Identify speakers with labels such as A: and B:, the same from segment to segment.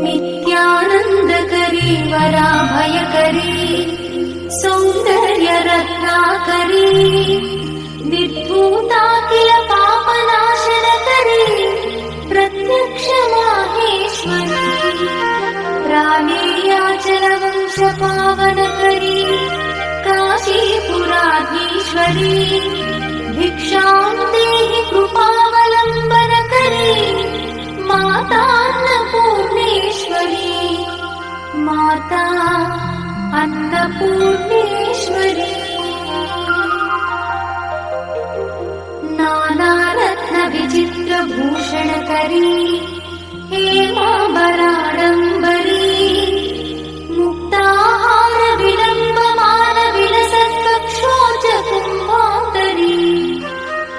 A: नित्यानन्दकरी वराभयकरी सौन्दर्यरत्नाकरी निर्धूताखिल पापनाशनकरी प्रत्यक्ष माहेश्वरी प्राणेयाचलवंशपावनकरी काशीपुराधीश्वरी भिक्षां देहि कृपावलम्बनकरी माता अन्नपूर्णेश्वरी माता अन्नपूर्णेश्वरी नानारत्नविचित्रभूषणकरी हेमाम्बराडम्बरी मुक्ताहार विलम्बमानविलसत्कक्षोजकुम्भान्तरी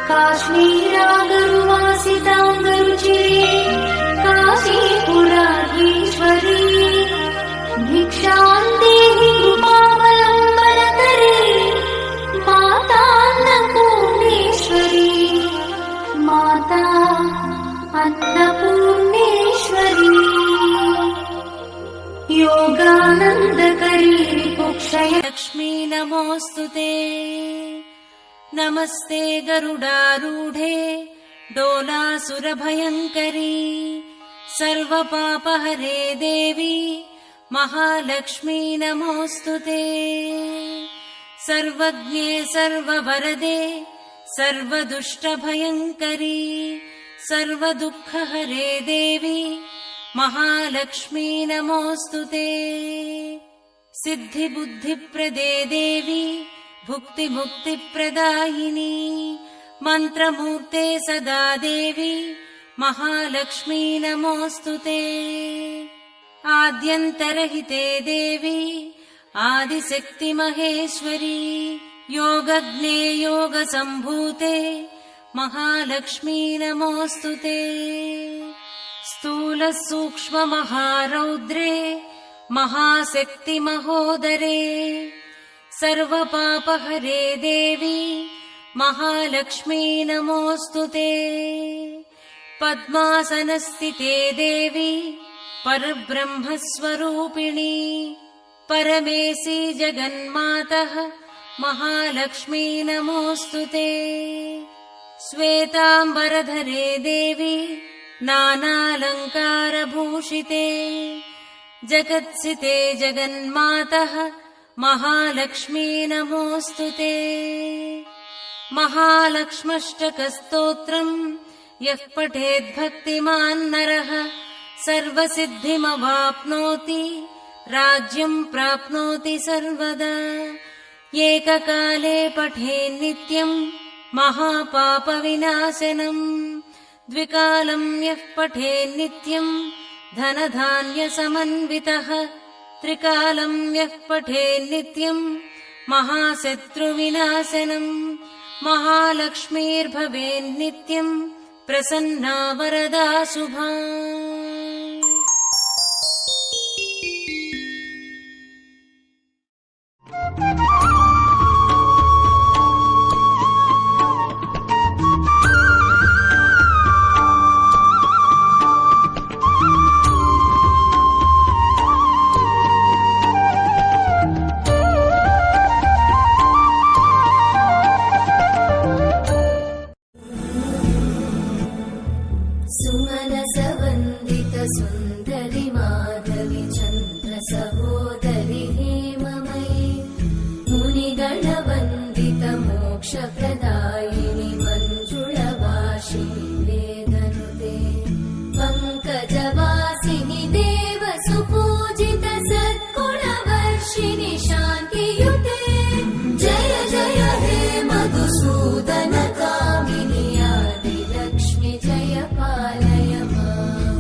A: काश्मीरागरुवासिताङ्गरुचिरे काशीपुराधीश्वरी भिक्षां देहि कृपावलम्बनकरी माता अन्नपूर्णेश्वरी माता अन्नपूर्णेश्वरी योगानन्दकरी रिपुक्षय
B: लक्ष्मी नमोऽस्तुते। नमस्ते गरुडारूढे डोलासुरभयङ्करी सर्वपापहरे देवी महालक्ष्मी नमोऽस्तुते। सर्वज्ञे सर्ववरदे सर्वदुष्टभयङ्करी सर्वदुःखहरे देवी महालक्ष्मी नमोऽस्तुते। सिद्धिबुद्धिप्रदे देवी भुक्तिमुक्तिप्रदायिनी मन्त्रमूर्ते सदा देवी महालक्ष्मी नमोऽस्तुते। आद्यन्तरहिते देवी आदिशक्तिमहेश्वरी योगज्ञे योगसम्भूते महालक्ष्मी नमोऽस्तुते। स्थूलसूक्ष्ममहारौद्रे महाशक्तिमहोदरे सर्वपापहरे देवी महालक्ष्मी नमोऽस्तुते। पद्मासनस्थिते देवी परब्रह्मस्वरूपिणी परमेशी जगन्मातः महालक्ष्मी नमोऽस्तुते। श्वेताम्बरधरे देवी नानालङ्कारभूषिते जगत्सिते जगन्मातः महालक्ष्मी नमोऽस्तुते। महालक्ष्म्यष्टकस्तोत्रम् यः पठेद्भक्तिमान् नरः सर्वसिद्धिमवाप्नोति राज्यम् प्राप्नोति सर्वदा। एककाले पठेन्नित्यम् महापापविनाशनम् द्विकालम् यः पठेन्नित्यम् धनधान्यसमन्वितः त्रिकालम् यः पठेन्नित्यम् महाशत्रुविनाशनम् महालक्ष्मीर्भवेन्नित्यम् प्रसन्ना वरदा शुभा।
A: सुन्दरि माधवि चन्द्र सहोदरि हेममयि मुनिगणवन्दित मोक्षप्रदायिनि मञ्जुळवासिनि वेदनुते पङ्कजवासिनि देव सुपूजित सद्गुणवर्षिणि शान्तियुते जय जय हे मधुसूदन कामिनि आदिलक्ष्मि जय पालय माम्।